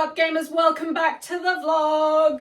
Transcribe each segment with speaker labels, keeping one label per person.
Speaker 1: up, gamers? Welcome back to the vlog!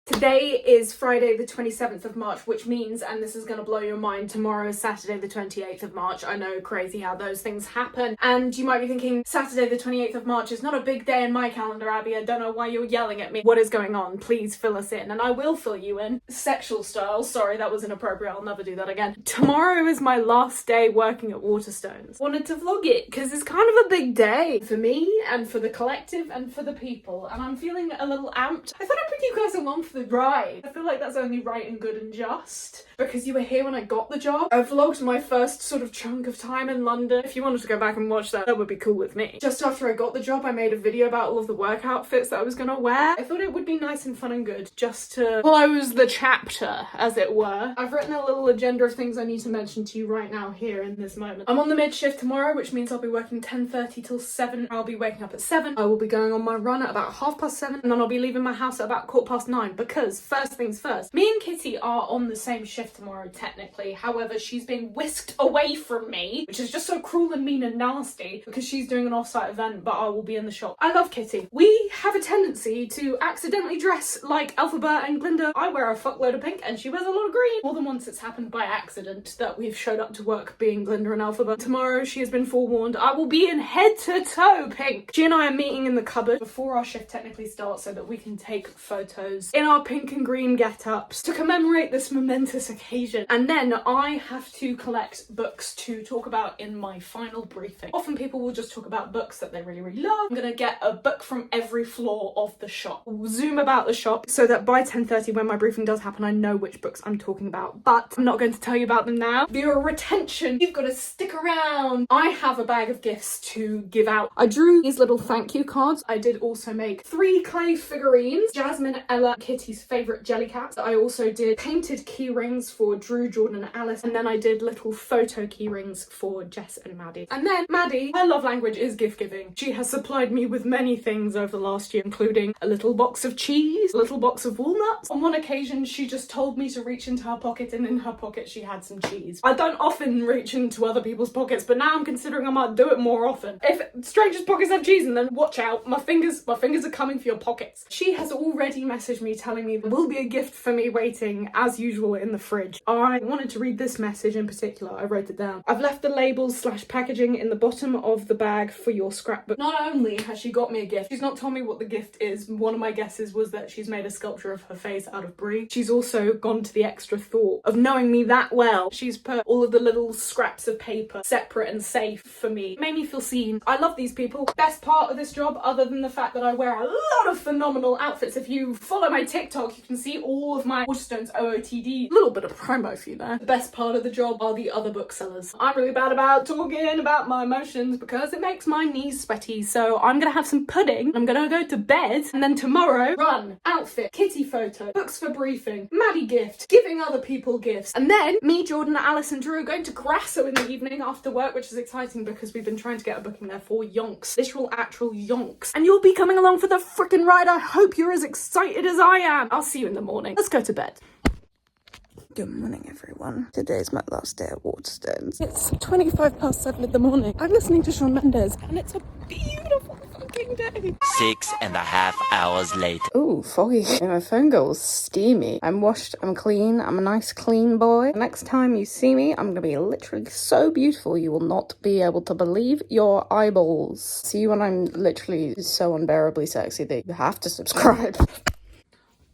Speaker 1: Today is Friday the 27th of March, which means, and this is going to blow your mind, tomorrow is Saturday the 28th of March. I know, crazy how those things happen. And you might be thinking, Saturday the 28th of March is not a big day in my calendar, Abby. I don't know why you're yelling at me. What is going on? Please fill us in, and I will fill you in. Sexual style. Sorry, that was inappropriate. I'll never do that again. Tomorrow is my last day working at Waterstones. Wanted to vlog it because it's kind of a big day for me and for the collective and for the people, and I'm feeling a little amped. I thought I'd bring you guys along for the ride. I feel like that's only right and good and just because you were here when I got the job. I vlogged my first sort of chunk of time in London. If you wanted to go back and watch that, that would be cool with me. Just after I got the job, I made a video about all of the work outfits that I was gonna wear. I thought it would be nice and fun and good just to close the chapter, as it were. I've written a little agenda of things I need to mention to you right now here in this moment. I'm on the mid shift tomorrow, which means I'll be working 10:30 till 7. I'll be waking up at 7. I will be going on my run at about 7:30, and then I'll be leaving my house at about 9:15 because first things first, me and Kitty are on the same shift tomorrow technically. However, she's being whisked away from me, which is just so cruel and mean and nasty because she's doing an off-site event, but I will be in the shop. I love Kitty. We have a tendency to accidentally dress like Alphabet and Glinda. I wear a fuckload of pink and she wears a lot of green. More than once it's happened by accident that we've showed up to work being Glinda and Alphabet. Tomorrow she has been forewarned. I will be in head to toe pink. She and I are meeting in the cupboard before our shift technically starts so that we can take photos in our pink and green get-ups to commemorate this momentous occasion. And then I have to collect books to talk about in my final briefing. Often people will just talk about books that they really, really love. I'm gonna get a book from every floor of the shop. We'll zoom about the shop so that by 10:30 when my briefing does happen, I know which books I'm talking about. But I'm not going to tell you about them now. For your retention, you've got to stick around. I have a bag of gifts to give out. I drew these little thank you cards. I did also make 3 clay figurines. Jasmine, Ella, Kitty's favourite jelly cats. I also did painted key rings for Drew, Jordan and Alice, and then I did little photo key rings for Jess and Maddie. And then Maddie, her love language is gift giving. She has supplied me with many things over the last year, including a little box of cheese, a little box of walnuts. On one occasion she just told me to reach into her pocket, and in her pocket she had some cheese. I don't often reach into other people's pockets, but now I'm considering I might do it more often. If strangers' pockets have cheese in them, watch out, my fingers are coming for your pockets. She has already messaged me telling me there will be a gift for me waiting as usual in the fridge. I wanted to read this message in particular. I wrote it down. I've left the labels / packaging in the bottom of the bag for your scrapbook. Not only has she got me a gift, she's not told me what the gift is. One of my guesses was that she's made a sculpture of her face out of brie. She's also gone to the extra thought of knowing me that well. She's put all of the little scraps of paper separate and safe for me. It made me feel seen. I love these people. Best part of this job, other than the fact that I wear a lot of phenomenal outfits. If you follow my TikTok, you can see all of my Waterstones OOTD. A little bit of promo for you there. The best part of the job are the other booksellers. I'm really bad about talking about my emotions because it makes my knees sweaty, so I'm gonna have some pudding, I'm gonna go to bed, and then tomorrow, run, outfit, Kitty photo, books for briefing, Maddie gift, giving other people gifts, and then me, Jordan, Alice and Drew are going to Grasso in the evening after work, which is exciting because we've been trying to get a booking there for yonks. Literal, actual yonks. And you'll be coming along for the frickin' ride. I hope you're as excited as I am. I'll see you in the morning. Let's go to bed. Good morning, everyone. Today's my last day at Waterstones. It's 7:25 in the morning. I'm listening to Shawn Mendes, and it's a beautiful fucking day.
Speaker 2: 6.5 hours later.
Speaker 1: Ooh, foggy. My phone goes steamy. I'm washed, I'm clean, I'm a nice clean boy. Next time you see me, I'm gonna be literally so beautiful you will not be able to believe your eyeballs. See you when I'm literally so unbearably sexy that you have to subscribe.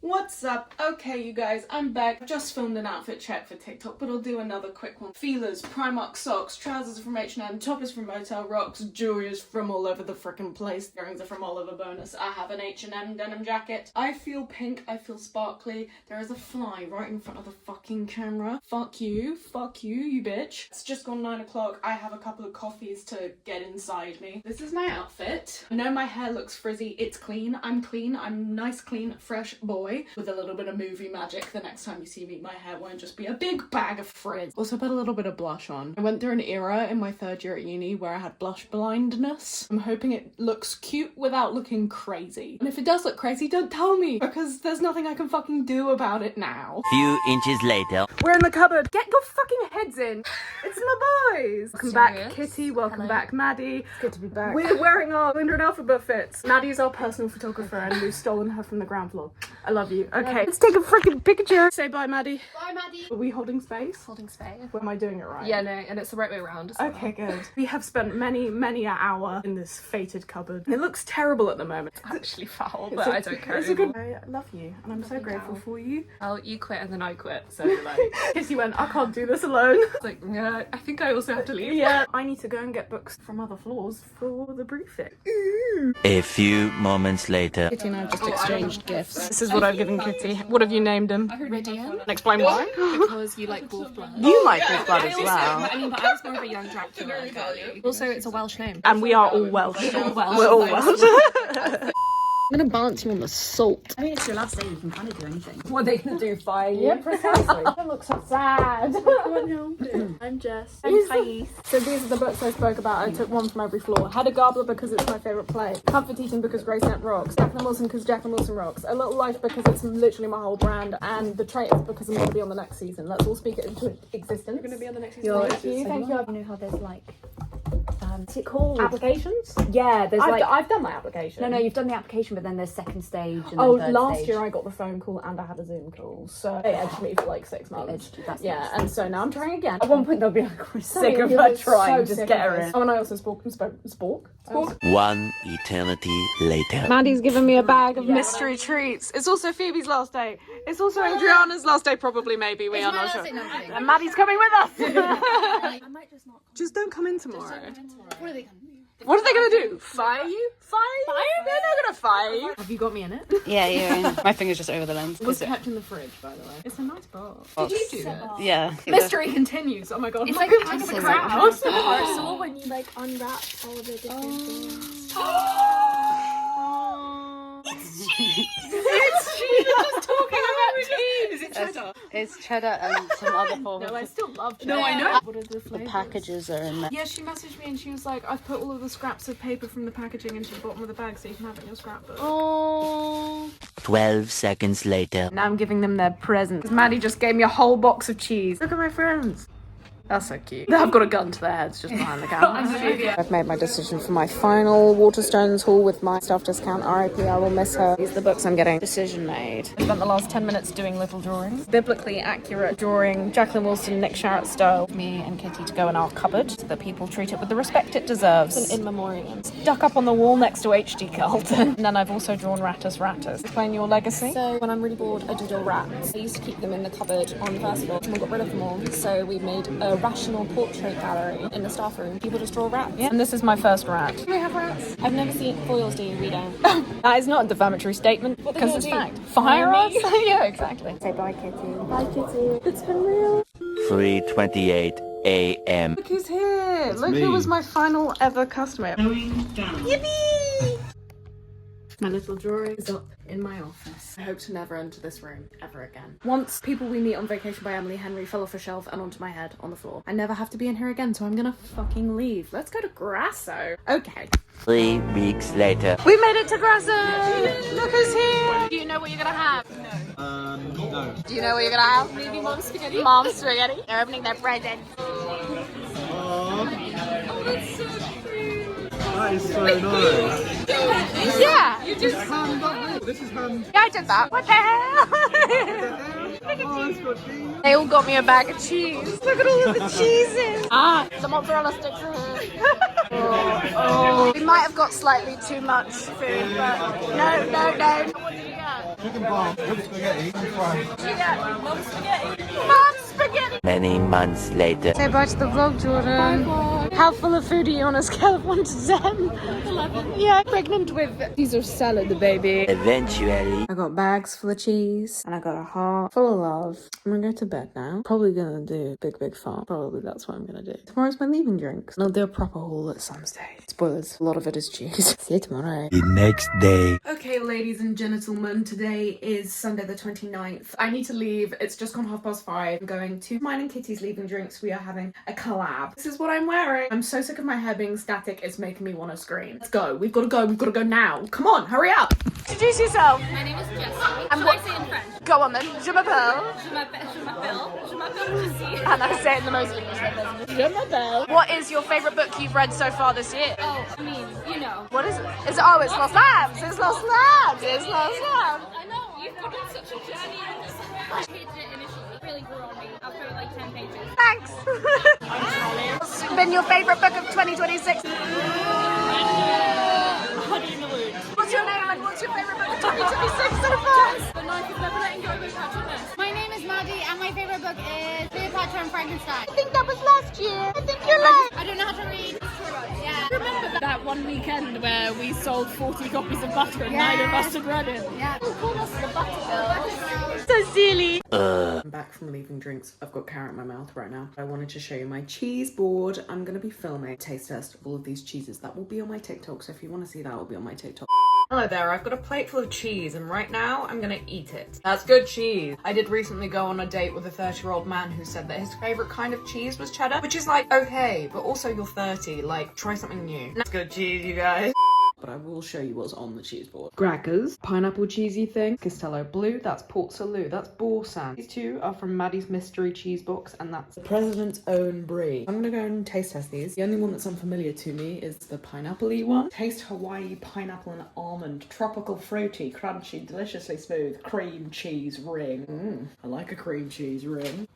Speaker 1: What's up? Okay, you guys, I'm back. I just filmed an outfit check for TikTok, but I'll do another quick one. Feelers, Primark socks, trousers are from H&M, top is from Motel Rocks, jewelry is from all over the frickin' place, earrings are from all over Bonus. I have an H&M denim jacket. I feel pink, I feel sparkly. There is a fly right in front of the fucking camera. Fuck you, you bitch. It's just gone 9 o'clock. I have a couple of coffees to get inside me. This is my outfit. I know my hair looks frizzy. It's clean. I'm nice, clean, fresh boy. enjoy. With a little bit of movie magic, the next time you see me, my hair won't just be a big bag of frizz. Also put a little bit of blush on. I went through an era in my 3rd year at uni where I had blush blindness. I'm hoping it looks cute without looking crazy. And if it does look crazy, don't tell me, because there's nothing I can fucking do about it now.
Speaker 2: Few inches later.
Speaker 1: We're in the cupboard. Get your fucking heads in. It's my boys. Welcome back, Kitty. Welcome back, Maddie. Good to be back. We're wearing our Linda and Alphabet fits. Maddie's our personal photographer and we've stolen her from the ground floor. I love you. Okay, let's take a freaking picture. Say bye, Maddie.
Speaker 3: Bye, Maddie.
Speaker 1: Are we holding space?
Speaker 3: Holding space.
Speaker 1: Am I doing it right?
Speaker 3: Yeah, no, and it's the right way around as well.
Speaker 1: Okay, good. We have spent many an hour in this fated cupboard. It looks terrible at the moment.
Speaker 3: It's actually foul, but I don't care
Speaker 1: It's a
Speaker 3: anymore.
Speaker 1: good... I love you and I'm so grateful for you.
Speaker 3: Well, you quit and then I quit, so like...
Speaker 1: Kitty went, I can't do this alone.
Speaker 3: It's like, yeah, I think I also have to leave.
Speaker 1: Yeah. I need to go and get books from other floors for the briefing.
Speaker 2: A few moments later.
Speaker 1: Kitty and I have just exchanged gifts. This is what I've given Kitty. What have you named him?
Speaker 3: Riddance.
Speaker 1: Explain why.
Speaker 3: Because you like wolf blood.
Speaker 1: You like wolf blood as
Speaker 3: I
Speaker 1: well.
Speaker 3: mean, but I was more of a young Dracula girly. Also, it's a Welsh name.
Speaker 1: And we are all Welsh.
Speaker 3: We're all Welsh.
Speaker 1: We're all Welsh.
Speaker 4: I'm gonna balance you on the salt.
Speaker 5: I mean, it's your last day, you can kind of do anything.
Speaker 3: What are they gonna do, fire you?
Speaker 1: Yeah, precisely. You look so sad.
Speaker 4: I'm Jess.
Speaker 1: I'm Thais. So these are the books I spoke about. I took one from every floor. Had a Gabler because it's my favourite play. Comfort Eating because Graceland rocks. Jacqueline Wilson because Jacqueline Wilson rocks. A Little Life because it's literally my whole brand. And The Traitors because I'm going to be on the next season. Let's all speak it into existence. You're going to be on the next season. Thank you. Thank you.
Speaker 5: You know how there's like, what's it called?
Speaker 1: Applications?
Speaker 5: Yeah, there's
Speaker 1: I've done my application.
Speaker 5: No, you've done the application, but then there's second stage and
Speaker 1: Oh,
Speaker 5: then third
Speaker 1: last
Speaker 5: stage.
Speaker 1: year I got the phone call and I had a Zoom call. So they edged me for like 6 months. Yeah, and so now I'm trying again.
Speaker 5: At one point they'll be like, we're sick of
Speaker 1: You're
Speaker 5: her trying,
Speaker 1: so
Speaker 5: just
Speaker 1: sick
Speaker 5: get
Speaker 1: of
Speaker 5: her
Speaker 1: this.
Speaker 5: in.
Speaker 1: Oh, and I also spoke.
Speaker 2: One eternity later.
Speaker 1: Maddie's given me a bag of mystery treats. It's also Phoebe's last day. It's also Adriana's last day, probably, maybe. We are not sure. And Maddie's coming with us.
Speaker 3: I might just not.
Speaker 1: Just don't come in tomorrow.
Speaker 3: What are they gonna do?
Speaker 1: What are they going to do? Fire you? Fire you? They're not going to fire you. Have you got me in it?
Speaker 4: Yeah. My finger's just over the lens.
Speaker 1: It was kept in the fridge, by the way. It's a nice box.
Speaker 3: Did you do this?
Speaker 4: Yeah.
Speaker 1: Mystery continues. Oh my god.
Speaker 3: It's
Speaker 1: I'm
Speaker 3: like
Speaker 1: going
Speaker 3: kind
Speaker 1: to
Speaker 3: of
Speaker 1: the
Speaker 3: like
Speaker 1: crowd.
Speaker 3: the parcel when you like unwrap all of the different things.
Speaker 1: It's cheese. Just talking about cheese. Is it cheddar?
Speaker 4: It's cheddar and some other form.
Speaker 1: No, I still love cheddar.
Speaker 3: No, I know.
Speaker 1: What are the
Speaker 4: The
Speaker 1: flavors?
Speaker 4: packages are in there.
Speaker 1: Yeah, she messaged me and she was like, I've put all of the scraps of paper from the packaging into the bottom of the bag so you can have it in your scrapbook.
Speaker 4: Oh.
Speaker 2: 12 seconds later.
Speaker 1: Now I'm giving them their presents. Maddie just gave me a whole box of cheese. Look at my friends. That's so cute. I've got a gun to their heads just behind the camera. I've made my decision for my final Waterstones haul with my staff discount. RIP, I will miss her. These are the books I'm getting. Decision made. I spent the last 10 minutes doing little drawings. Biblically accurate drawing, Jacqueline Wilson, Nick Sharratt style. Me and Kitty to go in our cupboard so that people treat it with the respect it deserves. An in memoriam. Stuck up on the wall next to H.D. Carlton. And then I've also drawn Rattus. Explain your legacy.
Speaker 6: So when I'm really bored, I doodle rats. I used to keep them in the cupboard on the first floor, and we got rid of them all. So we made a rational portrait gallery in the staff room. People just draw rats.
Speaker 1: Yeah. And this is my first rat.
Speaker 6: Do we have rats? I've never seen foils, do you? We don't.
Speaker 1: That is not a defamatory statement
Speaker 6: What they
Speaker 1: because
Speaker 6: gonna
Speaker 1: it's
Speaker 6: do?
Speaker 1: fact. Fire us? Yeah, exactly.
Speaker 6: Say bye, Kitty. Bye, Kitty. It's been real.
Speaker 2: 3:28 a.m.
Speaker 1: Look who's here. Look who was my final ever customer. Yippee! My little drawer is up in my office. I hope to never enter this room ever again. Once People We Meet on Vacation by Emily Henry fell off a shelf and onto my head on the floor. I never have to be in here again, so I'm gonna fucking leave. Let's go to Grasso. Okay.
Speaker 2: 3 weeks later.
Speaker 1: We made it to Grasso! Look who's here! Do you know what you're gonna have?
Speaker 7: No.
Speaker 1: Do you know what you're gonna have? Maybe Mom's spaghetti. Mom's spaghetti. They're opening their presents.
Speaker 7: That is so nice.
Speaker 1: Yeah! You
Speaker 7: This is hand. This is hand.
Speaker 1: Yeah, I did that. What the hell?
Speaker 7: Oh, it's got cheese.
Speaker 1: They all got me a bag of cheese. Look at all of the cheeses. The mozzarella sticks are here. Oh. We might have got slightly too much food, but no. What did you get?
Speaker 7: Chicken palm, good spaghetti, and fries.
Speaker 1: What did you get? Mom's spaghetti. Mom's spaghetti.
Speaker 2: Many months later.
Speaker 1: Say bye to the vlog, Jordan. Bye. How full of food are you on a scale of 1 to 10? 11. Yeah, pregnant with Caesar salad, baby.
Speaker 2: Eventually.
Speaker 1: I got bags full of cheese and I got a heart full of love. I'm gonna go to bed now. Probably gonna do big fart. Probably that's what I'm gonna do. Tomorrow's my leaving drinks. And I'll do a proper haul at some stage. Spoilers, a lot of it is cheese. See you tomorrow.
Speaker 2: The next day.
Speaker 1: Okay, ladies and gentlemen, today is Sunday the 29th. I need to leave. It's just gone 5:30. I'm going to mine and Kitty's leaving drinks. We are having a collab. This is what I'm wearing. I'm so sick of my hair being static. It's making me want to scream. Let's go. We've got to go. We've got to go now. Come on, hurry up. Introduce yourself.
Speaker 8: My name is Jessie. And what I say in French?
Speaker 1: Go on then. Je m'appelle.
Speaker 8: Je m'appelle Jessie.
Speaker 1: And I say it in the most English way possible. Je m'appelle. What is your favourite book you've read so far this year?
Speaker 8: Oh, I mean, you know.
Speaker 1: What is it? It's Lost Labs. It's Lost Labs. It's Lost Labs.
Speaker 8: I know, you've been on such a journey in this. I hated it initially. It really grew on me after like 10 pages.
Speaker 1: Thanks. What's been your favourite book of 2026? What's your name and what's your favourite book of 2026 so far?
Speaker 8: The Knife is Never Letting Go of Cleopatra. My name is Maddie and my favourite book is Cleopatra and Frankenstein.
Speaker 1: I think that was last year. I think you're right.
Speaker 8: I don't know how to read. Yeah. Remember that one weekend where we sold 40 copies of butter and neither of us had read it?
Speaker 1: Yeah.
Speaker 8: Who called us the Butter Girls?
Speaker 1: So silly. I'm back from leaving drinks. I've got carrot in my mouth right now. I wanted to show you my cheese board. I'm going to be filming a taste test of all of these cheeses. That will be on my TikTok. So if you want to see that, it will be on my TikTok. Hello there, I've got a plate full of cheese and right now I'm gonna eat it. That's good cheese. I did recently go on a date with a 30-year-old man who said that his favourite kind of cheese was cheddar, which is like, okay, but also you're 30, like, try something new. That's good cheese, you guys. But I will show you what's on the cheese board. Crackers, pineapple cheesy thing, Castello Blue, that's Port Salut, that's Boursin. These two are from Maddie's mystery cheese box and that's the President's Own Brie. I'm gonna go and taste test these. The only one that's unfamiliar to me is the pineapple-y one. Taste Hawaii pineapple and almond, tropical fruity, crunchy, deliciously smooth, cream cheese ring. I like a cream cheese ring.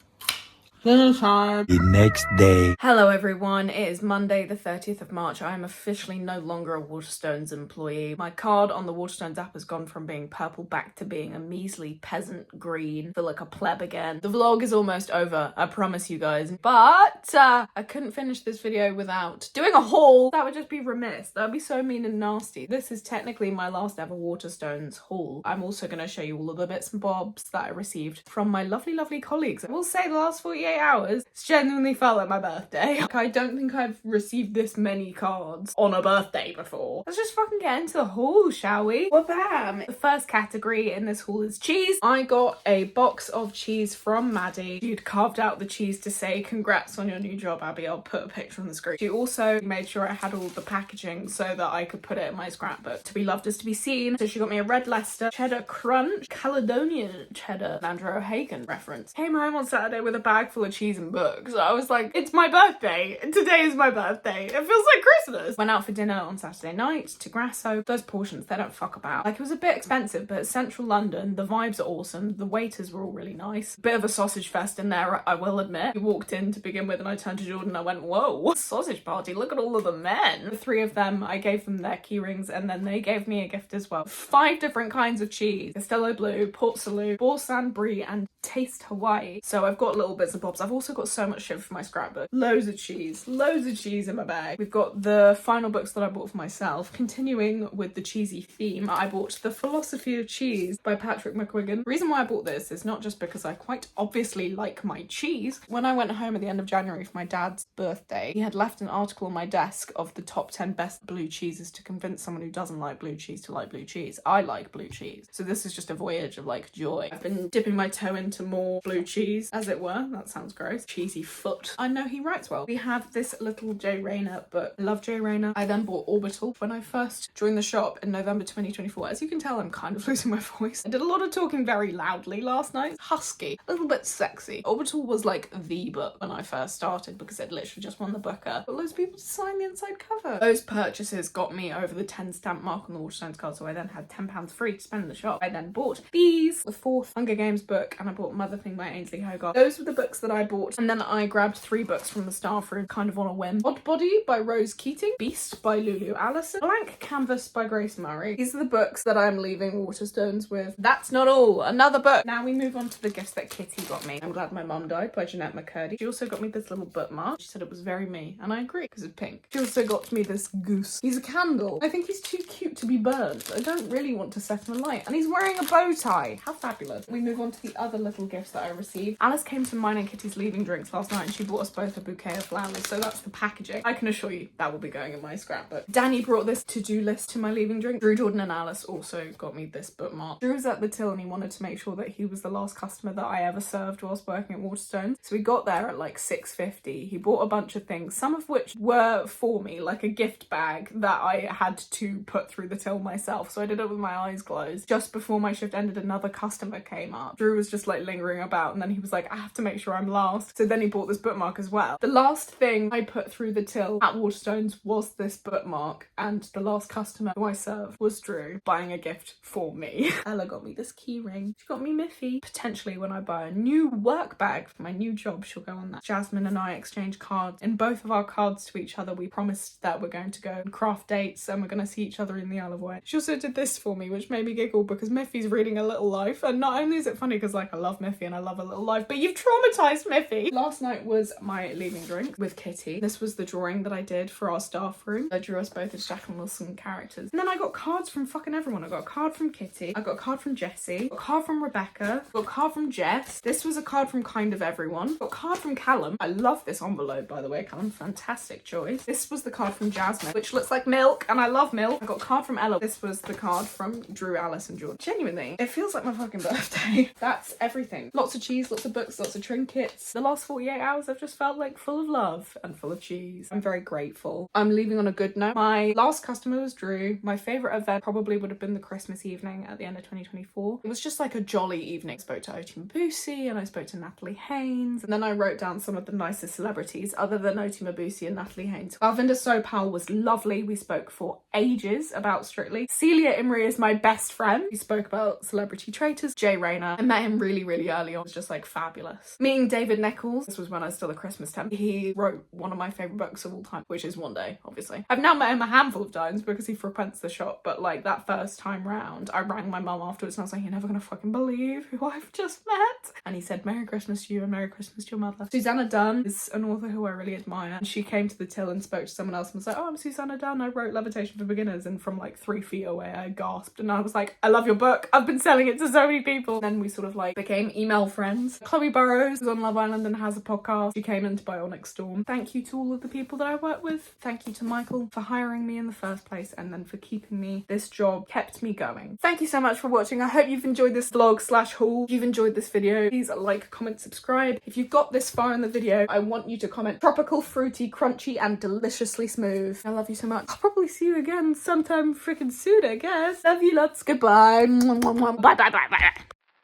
Speaker 1: Dinner time.
Speaker 2: The next day.
Speaker 1: Hello everyone, it is Monday the 30th of March. I am officially no longer a Waterstones employee. My card on the Waterstones app has gone from being purple back to being a measly peasant green. I feel like a pleb again. The vlog is almost over, I promise you guys. But I couldn't finish this video without doing a haul. That would just be remiss. That would be so mean and nasty. This is technically my last ever Waterstones haul. I'm also going to show you all of the bits and bobs that I received from my lovely colleagues. I will say the last 48 hours, it's genuinely felt like my birthday. Like, I don't think I've received this many cards on a birthday before. Let's just fucking get into the haul, shall we? Well, bam! The first category in this haul is cheese. I got a box of cheese from Maddie. She'd carved out the cheese to say, congrats on your new job, Abby. I'll put a picture on the screen. She also made sure I had all the packaging so that I could put it in my scrapbook. To be loved is to be seen. So she got me a red Leicester, cheddar crunch, Caledonian cheddar, Andrew O'Hagan reference. Came home on Saturday with a bag full of cheese and books. I was like, it's my birthday. Today is my birthday. It feels like Christmas. Went out for dinner on Saturday night to Grasso. Those portions, they don't fuck about. Like, it was a bit expensive, but it's central London. The vibes are awesome. The waiters were all really nice. Bit of a sausage fest in there, I will admit. We walked in to begin with and I turned to Jordan and I went, whoa, sausage party. Look at all of the men. The three of them, I gave them their key rings and then they gave me a gift as well. 5 different kinds of cheese. Castello Blue, Port Salut, Boursin Brie, and Taste Hawaii. So I've got little bits and bobs. I've also got so much shit for my scrapbook. Loads of cheese in my bag. We've got the final books that I bought for myself. Continuing with the cheesy theme, I bought The Philosophy of Cheese by Patrick McGuigan. The reason why I bought this is not just because I quite obviously like my cheese. When I went home at the end of January for my dad's birthday, he had left an article on my desk of the top 10 best blue cheeses to convince someone who doesn't like blue cheese to like blue cheese. I like blue cheese. So this is just a voyage of like joy. I've been dipping my toe into more blue cheese, as it were. That sounds gross. Cheesy foot. I know he writes well. We have this little Jay Rayner book. I love Jay Rayner. I then bought Orbital when I first joined the shop in November 2024. As you can tell, I'm kind of losing my voice. I did a lot of talking very loudly last night. Husky. A little bit sexy. Orbital was like the book when I first started because it literally just won the Booker. But loads of people signed the inside cover. Those purchases got me over the 10 stamp mark on the Waterstones card, so I then had £10 free to spend in the shop. I then bought these, the 4th Hunger Games book, and I bought bought Mother Thing by Ainsley Hogarth. Those were the books that I bought, and then I grabbed 3 books from the staff room kind of on a whim. Odd Body by Rose Keating, Beast by Lulu Allison, Blank Canvas by Grace Murray. These are the books that I'm leaving Waterstones with. That's not all. Another book. Now we move on to the gifts that Kitty got me. I'm Glad My Mum Died by Jeanette McCurdy. She also got me this little bookmark. She said it was very me, and I agree because it's pink. She also got me this goose. He's a candle. I think he's too cute to be burnt. I don't really want to set him alight, and he's wearing a bow tie. How fabulous. We move on to the other little gifts that I received. Alice came to mine and Kitty's leaving drinks last night, and she bought us both a bouquet of flowers, so that's the packaging. I can assure you that will be going in my scrapbook. Danny brought this to-do list to my leaving drink. Drew, Jordan and Alice also got me this bookmark. Drew was at the till and he wanted to make sure that he was the last customer that I ever served whilst working at Waterstones. So we got there at like 6:50. He bought a bunch of things, some of which were for me, like a gift bag that I had to put through the till myself. So I did it with my eyes closed. Just before my shift ended, another customer came up. Drew was just like lingering about, and then he was like, I have to make sure I'm last. So then he bought this bookmark as well. The last thing I put through the till at Waterstones was this bookmark, and the last customer who I served was Drew, buying a gift for me. Ella got me this key ring. She got me Miffy. Potentially when I buy a new work bag for my new job, she'll go on that. Jasmine and I exchanged cards. In both of our cards to each other, we promised that we're going to go and craft dates and we're going to see each other in the Isle of Wight. She also did this for me, which made me giggle because Miffy's reading A Little Life, and not only is it funny because like I love Miffy and I love A Little Life, but you've traumatized Miffy. Last night was my leaving drink with Kitty. This was the drawing that I did for our staff room. I drew us both as Jack and Wilson characters. And then I got cards from fucking everyone. I got a card from Kitty, I got a card from Jessie, got a card from Rebecca, got a card from Jess. This was a card from kind of everyone. Got a card from Callum. I love this envelope, by the way. Callum, fantastic choice. This was the card from Jasmine, which looks like milk, and I love milk. I got a card from Ella. This was the card from Drew, Alice, and George. Genuinely, it feels like my fucking birthday. That's everything. Lots of cheese, lots of books, lots of trinkets. The last 48 hours I've just felt like full of love and full of cheese. I'm very grateful. I'm leaving on a good note. My last customer was Drew. My favourite event probably would have been the Christmas evening at the end of 2024. It was just like a jolly evening. I spoke to Oti Mabuse and I spoke to Natalie Haynes, and then I wrote down some of the nicest celebrities other than Oti Mabuse and Natalie Haynes. Alvinda Sopal was lovely. We spoke for ages about Strictly. Celia Imrie is my best friend. We spoke about celebrity traitors. Jay Rayner. I met him really early on. It was just like fabulous. Meeting David Nichols. This was when I was still a Christmas temp. He wrote one of my favourite books of all time, which is One Day, obviously. I've now met him a handful of times because he frequents the shop, but like that first time round, I rang my mum afterwards and I was like, you're never gonna fucking believe who I've just met. And he said, Merry Christmas to you and Merry Christmas to your mother. Susanna Dunn is an author who I really admire. And she came to the till and spoke to someone else and was like, oh, I'm Susanna Dunn. I wrote Levitation for Beginners. And from like 3 feet away, I gasped. And I was like, I love your book. I've been selling it to so many people. Then we sort of like became email friends. Chloe Burrows is on Love Island and has a podcast. She came into Bionic Storm. Thank you to all of the people that I work with. Thank you to Michael for hiring me in the first place and then for keeping me. This job kept me going. Thank you so much for watching. I hope you've enjoyed this vlog / haul. If you've enjoyed this video, please like, comment, subscribe. If you've got this far in the video, I want you to comment tropical, fruity, crunchy, and deliciously smooth. I love you so much. I'll probably see you again sometime freaking soon, I guess. Love you lots. Goodbye.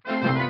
Speaker 1: Bye.